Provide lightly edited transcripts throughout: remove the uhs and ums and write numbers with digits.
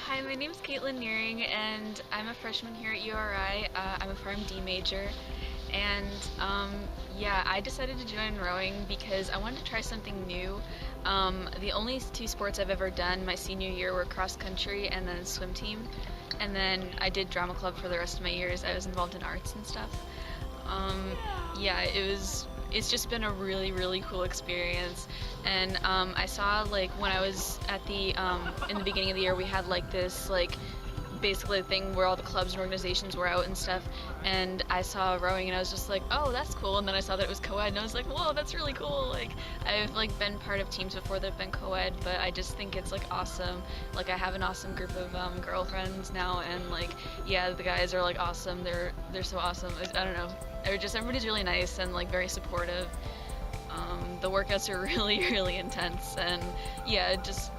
Hi, my name's Caitlin Nearing, and I'm a freshman here at URI. I'm a PharmD major, and yeah, I decided to join rowing because I wanted to try something new. The only two sports I've ever done my senior year were cross country and then swim team, and then I did drama club for the rest of my years. I was involved in arts and stuff. Yeah, it's just been a really cool experience. And I saw, like, when I was at the in the beginning of the year, we had like this basically a thing where all the clubs and organizations were out and stuff, and I saw rowing and I was just like, oh, that's cool. And then I saw that it was co-ed and I was like, whoa, that's really cool. Like, I've been part of teams before that have been co-ed, but I just think it's awesome. Like, I have an awesome group of girlfriends now, and yeah, the guys are awesome. They're so awesome. I don't know, everybody's really nice and very supportive. The workouts are really intense, and yeah, just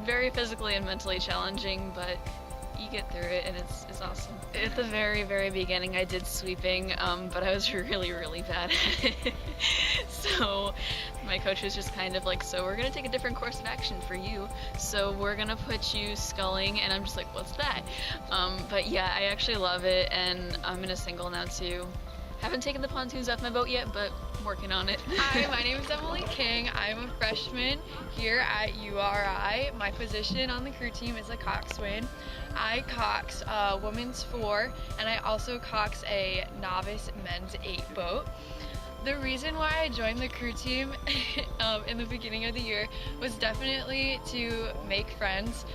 very physically and mentally challenging, but you get through it and it's awesome. At the very beginning I did sweeping, but I was really bad at it. So my coach was just kind of like, so we're gonna take a different course of action for you, so we're gonna put you sculling, and I'm just like, what's that? But yeah, I actually love it, and I'm in a single now too. Haven't taken the pontoons off my boat yet, but I'm working on it. Hi, my name is Emily King. I'm a freshman here at URI. My position on the crew team is a coxswain. I cox women's 4, and I also cox a novice men's 8 boat. The reason why I joined the crew team in the beginning of the year was definitely to make friends.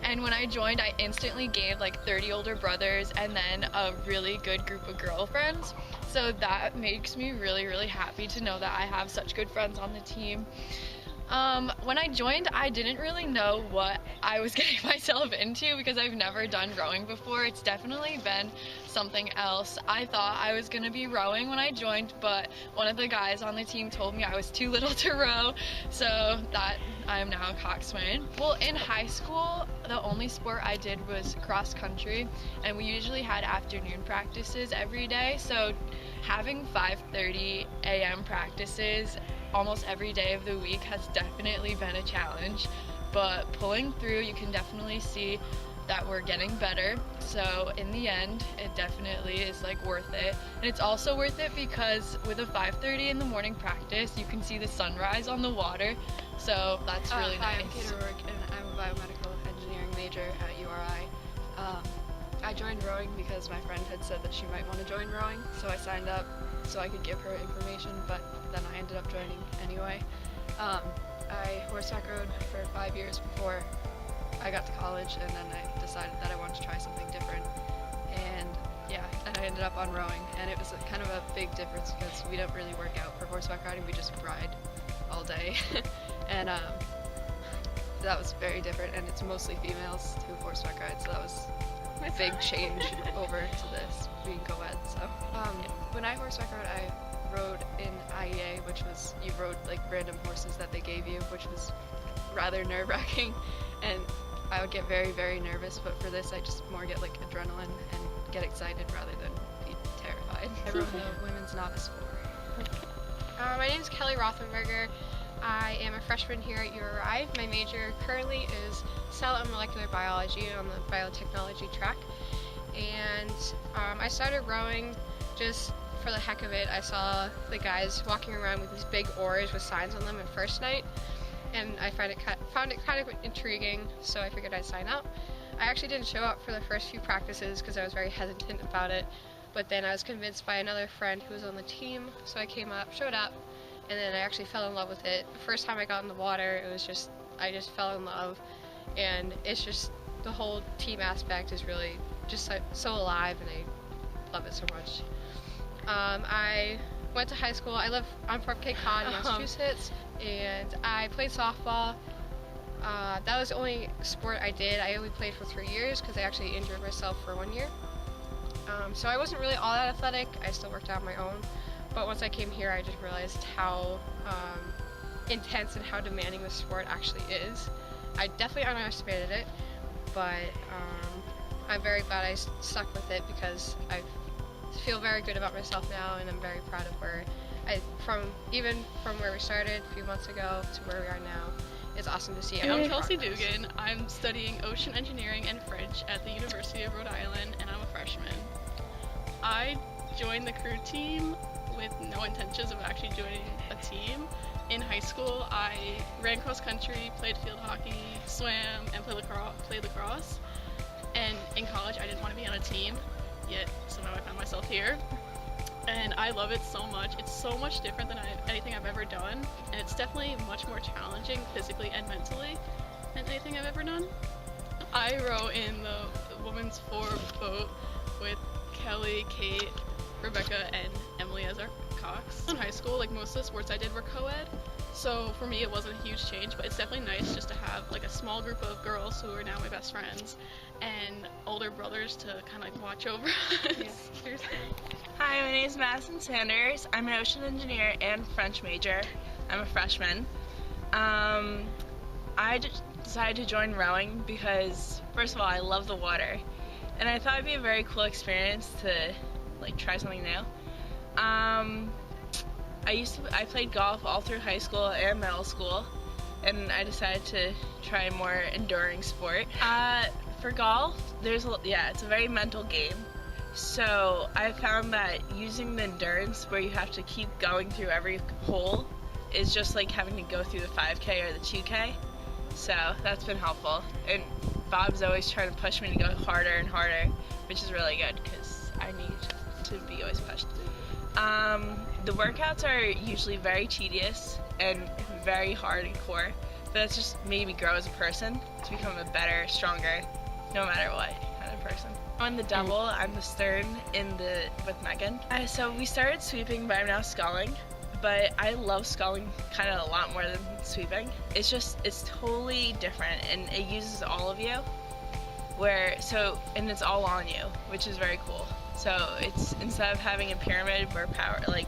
And when I joined, I instantly gained 30 older brothers and then a really good group of girlfriends. So that makes me really happy to know that I have such good friends on the team. When I joined, I didn't really know what I was getting myself into because I've never done rowing before. It's definitely been something else. I thought I was gonna be rowing when I joined, but one of the guys on the team told me I was too little to row, so that I am now a coxswain. Well, in high school, the only sport I did was cross country, and we usually had afternoon practices every day, so having 5:30 a.m. practices almost every day of the week has definitely been a challenge, but pulling through, you can definitely see that we're getting better. So in the end, it definitely is worth it. And it's also worth it because with a 5:30 in the morning practice, you can see the sunrise on the water, so that's really Hi, nice. I'm Kate O'Rourke, and I'm a biomedical engineering major at URI. I joined rowing because my friend had said that she might want to join rowing, so I signed up so I could give her information, but then I ended up joining anyway. I horseback rode for 5 years before I got to college, and then I decided that I wanted to try something different, and yeah, and I ended up on rowing, and it was kind of a big difference because we don't really work out for horseback riding, we just ride all day. And that was very different, and it's mostly females who horseback ride, so that was my big change over to this being co-ed. So when I horseback rode, I rode in IEA, which was you rode random horses that they gave you, which was rather nerve-wracking, and I would get very nervous, but for this I just more get adrenaline and get excited rather than be terrified. I rode the women's novice 4. My name is Kelly Rothenberger. I am a freshman here at URI. My major currently is cell and molecular biology on the biotechnology track. And I started rowing just for the heck of it. I saw the guys walking around with these big oars with signs on them at first night, and I found it kind of intriguing, so I figured I'd sign up. I actually didn't show up for the first few practices because I was very hesitant about it, but then I was convinced by another friend who was on the team, so I showed up, and then I actually fell in love with it. The first time I got in the water, I just fell in love, and it's just, the whole team aspect is really just so alive, and I love it so much. I went to high school. I'm from Cape Cod, Massachusetts, and I played softball. That was the only sport I did. I only played for 3 years because I actually injured myself for 1 year. So I wasn't really all that athletic. I still worked out on my own. But once I came here, I just realized how intense and how demanding the sport actually is. I definitely underestimated it, but I'm very glad I stuck with it because I feel very good about myself now, and I'm very proud of even from where we started a few months ago to where we are now. it's awesome to see And I'm everyone's Chelsea progress. Dugan. I'm studying ocean engineering and French at the University of Rhode Island, and I'm a freshman. I joined the crew team with no intentions of actually joining a team. In high school, I ran cross country, played field hockey, swam, and played lacrosse. And in college, I didn't want to be on a team, yet somehow I found myself here. And I love it so much. It's so much different than anything I've ever done, and it's definitely much more challenging physically and mentally than anything I've ever done. I row in the women's 4 boat with Kelly, Kate, Rebecca, and Emily as our cocks. In high school, like most of the sports I did were co-ed, so for me it wasn't a huge change, but it's definitely nice just to have like a small group of girls who are now my best friends and older brothers to kind of like watch over us. Hi, my name is Madison Sanders. I'm an ocean engineer and French major. I'm a freshman. Decided to join rowing because, first of all, I love the water, and I thought it'd be a very cool experience to like try something new. I played golf all through high school and middle school, and I decided to try a more enduring sport. For golf, it's a very mental game. So I found that using the endurance where you have to keep going through every hole is just like having to go through the 5K or the 2K. So that's been helpful. And Bob's always trying to push me to go harder and harder, which is really good because I need to be always pushed. The workouts are usually very tedious and very hard and core, but that's just made me grow as a person to become a better, stronger, no matter what kind of person. I'm the double. I'm the stern with Megan. So we started sweeping, but I'm now sculling. But I love sculling kind of a lot more than sweeping. It's totally different, and it uses all of you. And it's all on you, which is very cool. So it's, instead of having a pyramid where power, like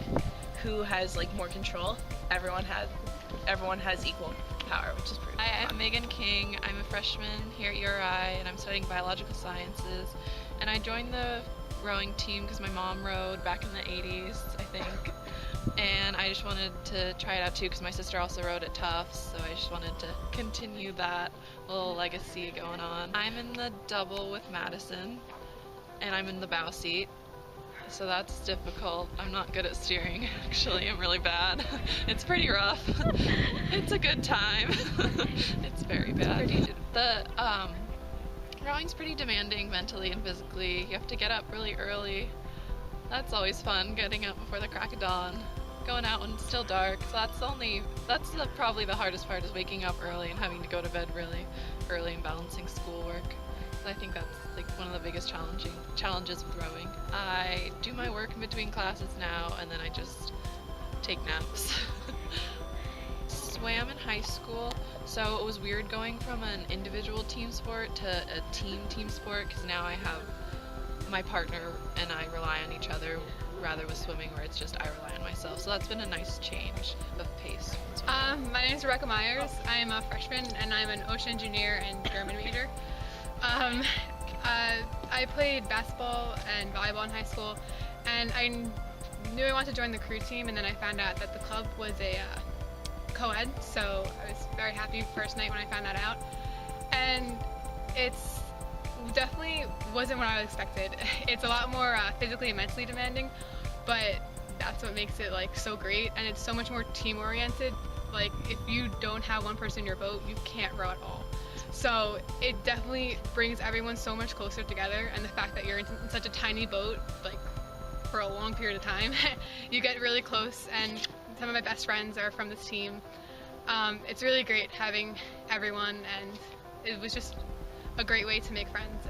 who has like more control, everyone has equal power, which is pretty Hi, fun. I'm Megan King. I'm a freshman here at URI, and I'm studying biological sciences. And I joined the rowing team because my mom rowed back in the 80s, I think. And I just wanted to try it out too because my sister also rowed at Tufts, so I just wanted to continue that little legacy going on. I'm in the double with Madison, and I'm in the bow seat. So that's difficult. I'm not good at steering, actually. I'm really bad. It's pretty rough. It's a good time. It's very bad. The rowing's pretty demanding mentally and physically. You have to get up really early. That's always fun, getting up before the crack of dawn. Going out when it's still dark. So probably the hardest part is waking up early and having to go to bed really early and balancing schoolwork. I think that's like one of the biggest challenges with rowing. I do my work in between classes now, and then I just take naps. Swam in high school, so it was weird going from an individual team sport to a team sport, because now I have my partner and I rely on each other, rather with swimming where it's just I rely on myself. So that's been a nice change of pace. My name is Rebecca Myers. I'm a freshman and I'm an ocean engineer and German major. I played basketball and volleyball in high school, and I knew I wanted to join the crew team, and then I found out that the club was a co-ed, so I was very happy first night when I found that out. And it's definitely wasn't what I expected. It's a lot more physically and mentally demanding, but that's what makes it like so great, and it's so much more team oriented. Like if you don't have one person in your boat, you can't row at all. So it definitely brings everyone so much closer together, and the fact that you're in such a tiny boat, like for a long period of time, you get really close, and some of my best friends are from this team. It's really great having everyone, and it was just a great way to make friends.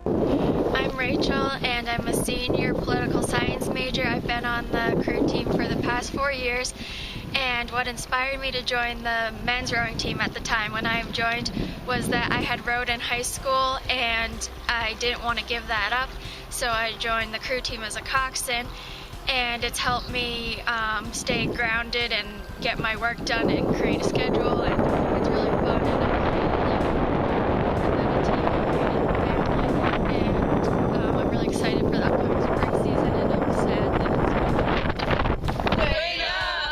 I'm Rachel, and I'm a senior political science major. I've been on the crew team for the past 4 years, and what inspired me to join the men's rowing team at the time when I joined was that I had rowed in high school and I didn't want to give that up, so I joined the crew team as a coxswain, and it's helped me stay grounded and get my work done and create a schedule, and